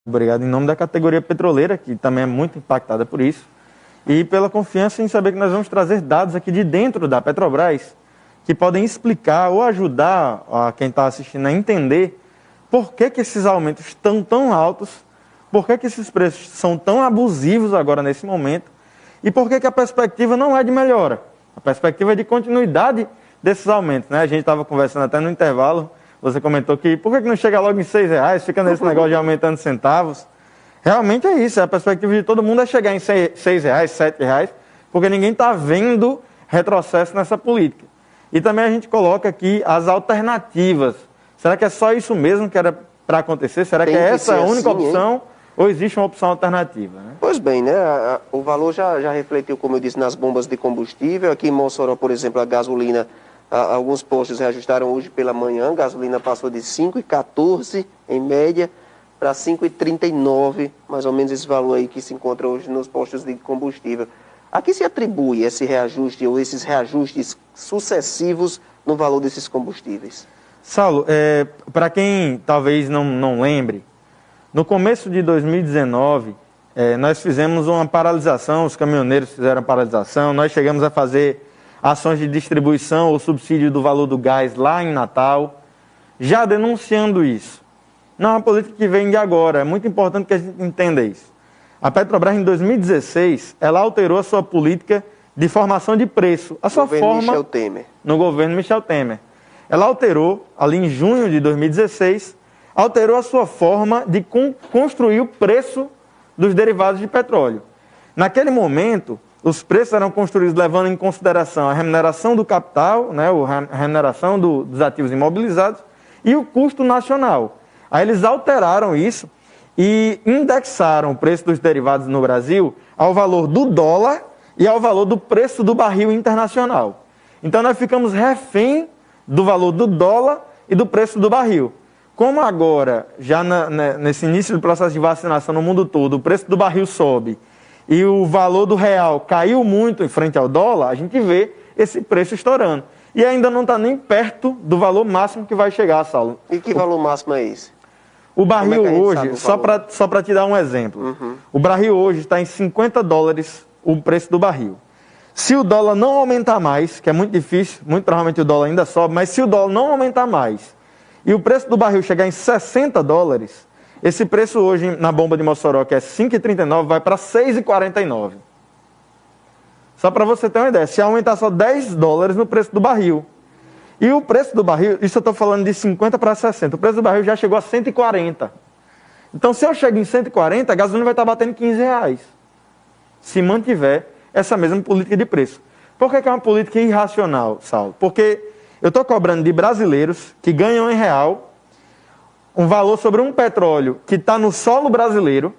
Obrigado em nome da categoria petroleira, que também é muito impactada por isso, e pela confiança em saber que nós vamos trazer dados aqui de dentro da Petrobras que podem explicar ou ajudar a quem está assistindo a entender por que esses aumentos estão tão altos, por que esses preços são tão abusivos agora nesse momento e por que a perspectiva não é de melhora. A perspectiva é de continuidade desses aumentos, né? A gente estava conversando até no intervalo, você comentou que por que não chega logo em R$6, fica nesse negócio de aumentando centavos. Realmente é isso, a perspectiva de todo mundo é chegar em R$6, R$7, porque ninguém está vendo retrocesso nessa política. E também a gente coloca aqui as alternativas. Será que é só isso mesmo que era para acontecer? Será que é essa a única opção? Ou existe uma opção alternativa? Né? Pois bem, né? O valor já refletiu, como eu disse, nas bombas de combustível. Aqui em Mossoró, por exemplo, a gasolina, alguns postos reajustaram hoje pela manhã. A gasolina passou de R$ 5,14 em média para R$ 5,39, mais ou menos esse valor aí que se encontra hoje nos postos de combustível. A que se atribui esse reajuste ou esses reajustes sucessivos no valor desses combustíveis? Saulo, para quem talvez não lembre, no começo de 2019, nós fizemos uma paralisação, os caminhoneiros fizeram paralisação, nós chegamos a fazer ações de distribuição ou subsídio do valor do gás lá em Natal, já denunciando isso. Não é uma política que vem de agora, é muito importante que a gente entenda isso. A Petrobras, em 2016, ela alterou a sua política de formação de preço. A sua forma Michel Temer. No governo Michel Temer. Ela alterou, ali em junho de 2016, alterou a sua forma de construir o preço dos derivados de petróleo. Naquele momento, os preços eram construídos levando em consideração a remuneração do capital, né, a remuneração dos ativos imobilizados e o custo nacional. Aí eles alteraram isso e indexaram o preço dos derivados no Brasil ao valor do dólar e ao valor do preço do barril internacional. Então nós ficamos refém do valor do dólar e do preço do barril. Como agora, já nesse início do processo de vacinação no mundo todo, o preço do barril sobe e o valor do real caiu muito em frente ao dólar, a gente vê esse preço estourando. E ainda não está nem perto do valor máximo que vai chegar, Saulo. E que valor máximo é esse? O barril hoje, só para te dar um exemplo, o barril hoje está em $50 o preço do barril. Se o dólar não aumentar mais, que é muito difícil, muito provavelmente o dólar ainda sobe, mas se o dólar não aumentar mais e o preço do barril chegar em $60, esse preço hoje na bomba de Mossoró, que é 5,39, vai para 6,49. Só para você ter uma ideia, se aumentar só $10 no preço do barril. E o preço do barril, isso eu estou falando de 50 para 60, o preço do barril já chegou a 140. Então, se eu chego em 140, a gasolina vai estar batendo R$15. Se mantiver essa mesma política de preço. Por que é uma política irracional, Saulo? Porque eu estou cobrando de brasileiros que ganham em real um valor sobre um petróleo que está no solo brasileiro,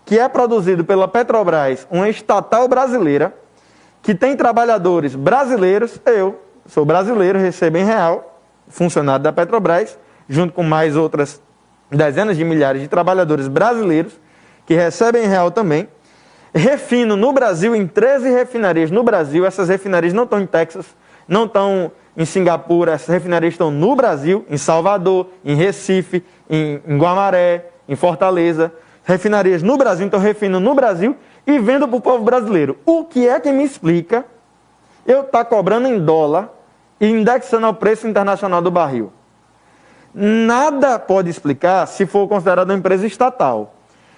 que é produzido pela Petrobras, uma estatal brasileira, que tem trabalhadores brasileiros, eu sou brasileiro, recebo em real, funcionário da Petrobras, junto com mais outras dezenas de milhares de trabalhadores brasileiros, que recebem em real também. Refino no Brasil, em 13 refinarias no Brasil. Essas refinarias não estão em Texas, não estão em Singapura, essas refinarias estão no Brasil, em Salvador, em Recife, em Guamaré, em Fortaleza. Refinarias no Brasil, então refino no Brasil e vendo para o povo brasileiro. O que é que me explica eu estar cobrando em dólar e indexando ao preço internacional do barril? Nada pode explicar se for considerado uma empresa estatal.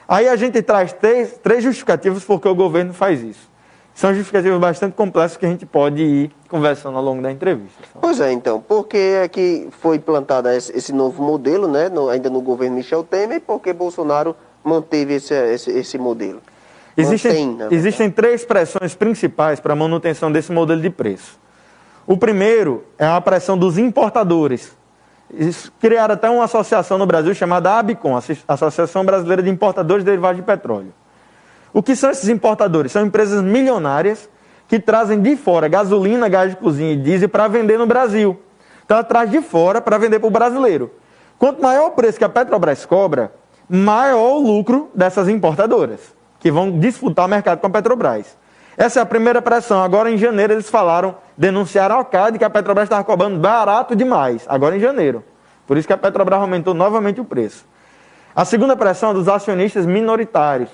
Aí a gente traz três justificativos porque o governo faz isso. São justificativos bastante complexos que a gente pode ir conversando ao longo da entrevista. Pois é, então, por que é que foi implantado esse novo modelo, né, ainda no governo Michel Temer, e por que Bolsonaro manteve esse modelo? Existem três pressões principais para a manutenção desse modelo de preço. O primeiro é a pressão dos importadores. Eles criaram até uma associação no Brasil chamada ABICOM, Associação Brasileira de Importadores de Derivados de Petróleo. O que são esses importadores? São empresas milionárias que trazem de fora gasolina, gás de cozinha e diesel para vender no Brasil. Então ela traz de fora para vender para o brasileiro. Quanto maior o preço que a Petrobras cobra, maior o lucro dessas importadoras, que vão disputar o mercado com a Petrobras. Essa é a primeira pressão. Agora, em janeiro, eles denunciaram ao CAD que a Petrobras estava cobrando barato demais. Agora, em janeiro. Por isso que a Petrobras aumentou novamente o preço. A segunda pressão é dos acionistas minoritários.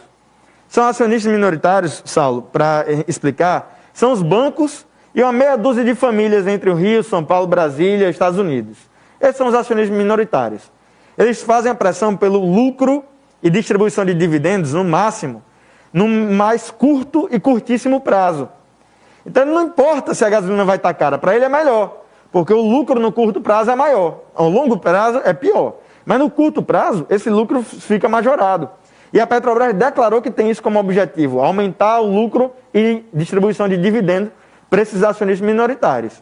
São acionistas minoritários, Saulo, para explicar, são os bancos e uma meia dúzia de famílias entre o Rio, São Paulo, Brasília e Estados Unidos. Esses são os acionistas minoritários. Eles fazem a pressão pelo lucro e distribuição de dividendos, no máximo, no mais curto e curtíssimo prazo. Então não importa se a gasolina vai estar cara, para ele é melhor, porque o lucro no curto prazo é maior, ao longo prazo é pior. Mas no curto prazo, esse lucro fica majorado. E a Petrobras declarou que tem isso como objetivo, aumentar o lucro e distribuição de dividendos para esses acionistas minoritários.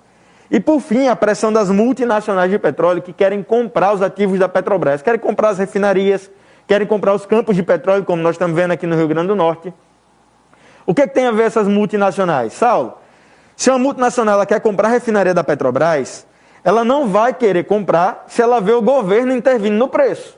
E por fim, a pressão das multinacionais de petróleo que querem comprar os ativos da Petrobras, querem comprar as refinarias, querem comprar os campos de petróleo, como nós estamos vendo aqui no Rio Grande do Norte. O que tem a ver essas multinacionais? Saulo, se uma multinacional ela quer comprar a refinaria da Petrobras, ela não vai querer comprar se ela vê o governo intervindo no preço.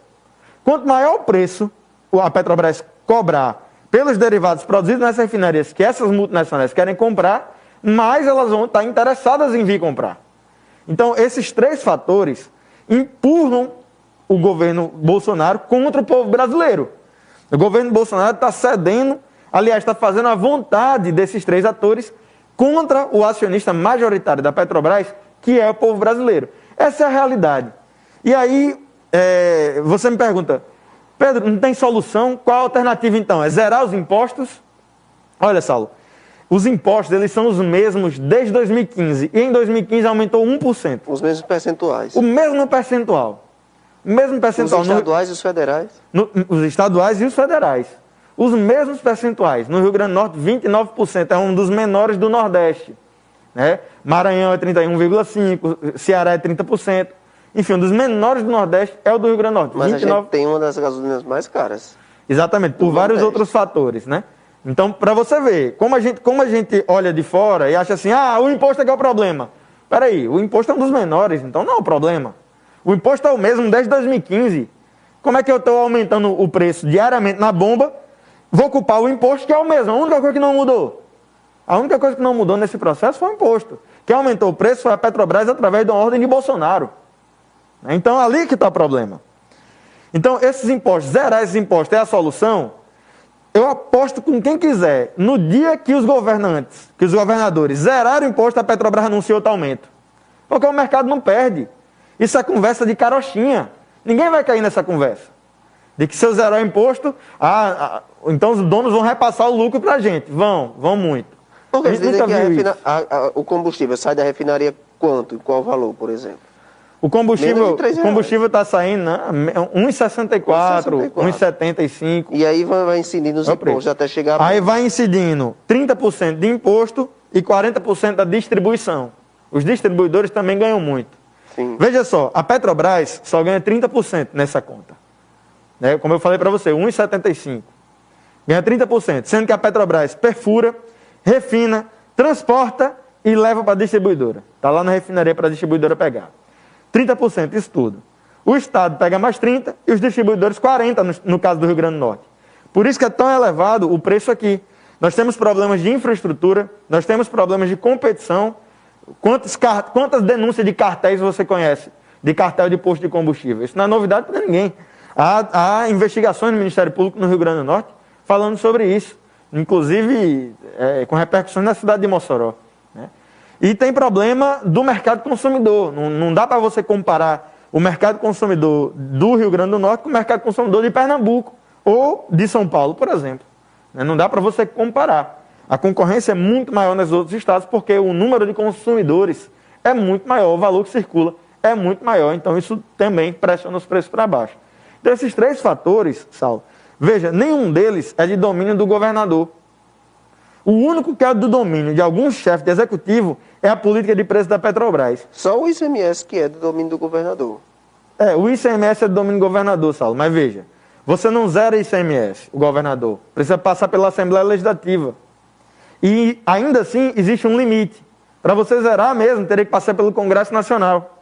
Quanto maior o preço a Petrobras cobrar pelos derivados produzidos nessas refinarias que essas multinacionais querem comprar, mais elas vão estar interessadas em vir comprar. Então, esses três fatores empurram o governo Bolsonaro contra o povo brasileiro. O governo Bolsonaro está cedendo, aliás, está fazendo a vontade desses três atores contra o acionista majoritário da Petrobras, que é o povo brasileiro. Essa é a realidade. E aí, você me pergunta, Pedro, não tem solução? Qual a alternativa então? É zerar os impostos? Olha, Saulo, os impostos eles são os mesmos desde 2015. E em 2015 aumentou 1%. Os mesmos percentuais. O mesmo percentual. O mesmo percentual. Os estaduais e os federais? Os estaduais e os federais. Os mesmos percentuais. No Rio Grande do Norte, 29%. É um dos menores do Nordeste. Né? Maranhão é 31,5%. Ceará é 30%. Enfim, um dos menores do Nordeste é o do Rio Grande do Norte. Mas 29... a gente tem uma das gasolinas mais caras. Exatamente, por vários outros fatores, né? Então, para você ver, como a gente olha de fora e acha assim, o imposto é que é o problema. Peraí, o imposto é um dos menores, então não é o problema. O imposto é o mesmo desde 2015. Como é que eu estou aumentando o preço diariamente na bomba, vou culpar o imposto que é o mesmo, a única coisa que não mudou. A única coisa que não mudou nesse processo foi o imposto. Quem aumentou o preço foi a Petrobras através de uma ordem de Bolsonaro. Então, ali que está o problema. Então, esses impostos, zerar esses impostos é a solução? Eu aposto com quem quiser. No dia que os governantes, que os governadores zeraram o imposto, a Petrobras anunciou outro aumento. Porque o mercado não perde. Isso é conversa de carochinha. Ninguém vai cair nessa conversa. De que se eu zerar o imposto, então os donos vão repassar o lucro para a gente. Vão muito. Porque eles dizem que o combustível sai da refinaria quanto? Qual valor, por exemplo? O combustível está saindo, né? 1,64, 1,75. E aí vai incidindo os impostos até chegar... Aí vai incidindo 30% de imposto e 40% da distribuição. Os distribuidores também ganham muito. Sim. Veja só, a Petrobras só ganha 30% nessa conta. Né? Como eu falei para você, 1,75. Ganha 30%, sendo que a Petrobras perfura, refina, transporta e leva para a distribuidora. Está lá na refinaria para a distribuidora pegar. 30%, isso tudo. O Estado pega mais 30% e os distribuidores 40% no caso do Rio Grande do Norte. Por isso que é tão elevado o preço aqui. Nós temos problemas de infraestrutura, nós temos problemas de competição. Quantas denúncias de cartéis você conhece? De cartel de posto de combustível? Isso não é novidade para ninguém. Há investigações no Ministério Público no Rio Grande do Norte falando sobre isso. Inclusive com repercussões na cidade de Mossoró. Né? E tem problema do mercado consumidor. Não dá para você comparar o mercado consumidor do Rio Grande do Norte com o mercado consumidor de Pernambuco ou de São Paulo, por exemplo. Não dá para você comparar. A concorrência é muito maior nos outros estados porque o número de consumidores é muito maior, o valor que circula é muito maior. Então isso também pressiona os preços para baixo. Então esses três fatores, Saulo, veja, nenhum deles é de domínio do governador. O único que é do domínio de algum chefe de executivo é a política de preço da Petrobras. Só o ICMS que é do domínio do governador. O ICMS é do domínio do governador, Saulo. Mas veja, você não zera ICMS, o governador. Precisa passar pela Assembleia Legislativa. E ainda assim existe um limite. Para você zerar mesmo, teria que passar pelo Congresso Nacional.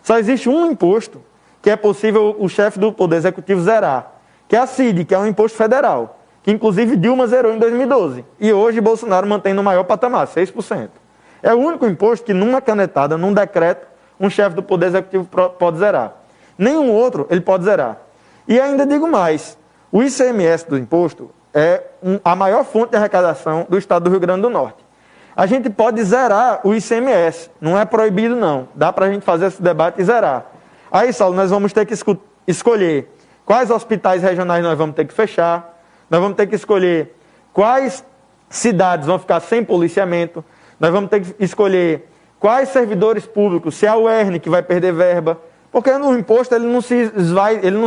Só existe um imposto que é possível o chefe do Poder Executivo zerar, que é a CID, que é um imposto federal. Que inclusive Dilma zerou em 2012. E hoje Bolsonaro mantém no maior patamar, 6%. É o único imposto que numa canetada, num decreto, um chefe do Poder Executivo pode zerar. Nenhum outro ele pode zerar. E ainda digo mais, o ICMS do imposto é a maior fonte de arrecadação do estado do Rio Grande do Norte. A gente pode zerar o ICMS, não é proibido não, dá para a gente fazer esse debate e zerar. Aí, Saulo, nós vamos ter que escolher quais hospitais regionais nós vamos ter que fechar, nós vamos ter que escolher quais cidades vão ficar sem policiamento, nós vamos ter que escolher quais servidores públicos, se é a UERN que vai perder verba, porque no imposto ele não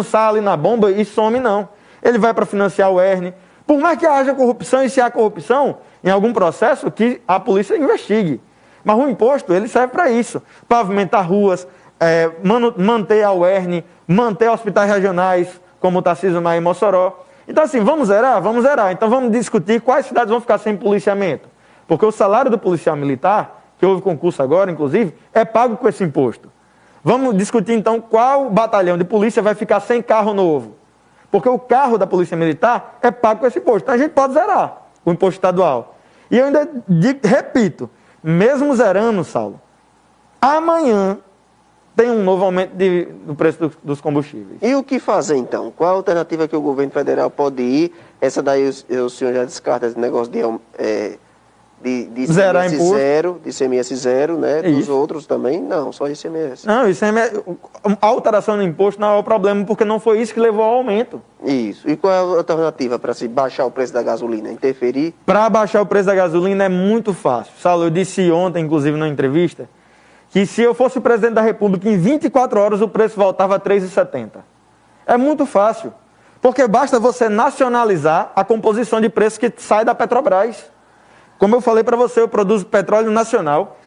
sai ali na bomba e some não. Ele vai para financiar a UERN. Por mais que haja corrupção, e se há corrupção em algum processo, que a polícia investigue. Mas o imposto ele serve para isso, pavimentar ruas, manter a UERN, manter hospitais regionais, como o Tarcísio Maia e Mossoró. Então assim, vamos zerar? Vamos zerar. Então vamos discutir quais cidades vão ficar sem policiamento. Porque o salário do policial militar, que houve concurso agora, inclusive, é pago com esse imposto. Vamos discutir então qual batalhão de polícia vai ficar sem carro novo. Porque o carro da polícia militar é pago com esse imposto. Então a gente pode zerar o imposto estadual. E eu ainda repito, mesmo zerando, Saulo, amanhã tem um novo aumento do preço dos combustíveis. E o que fazer então? Qual a alternativa que o governo federal pode ir? Essa daí o senhor já descarta esse negócio de zerar imposto. Zero, de ICMS zero, né? Dos Isso. outros também, não, só ICMS. Não, ICMS, a alteração do imposto não é o problema, porque não foi isso que levou ao aumento. Isso. E qual é a alternativa para se baixar o preço da gasolina? Interferir? Para baixar o preço da gasolina é muito fácil. Saulo, eu disse ontem, inclusive, na entrevista, que se eu fosse o presidente da República, em 24 horas o preço voltava a R$ 3,70. É muito fácil. Porque basta você nacionalizar a composição de preço que sai da Petrobras. Como eu falei para você, eu produzo petróleo nacional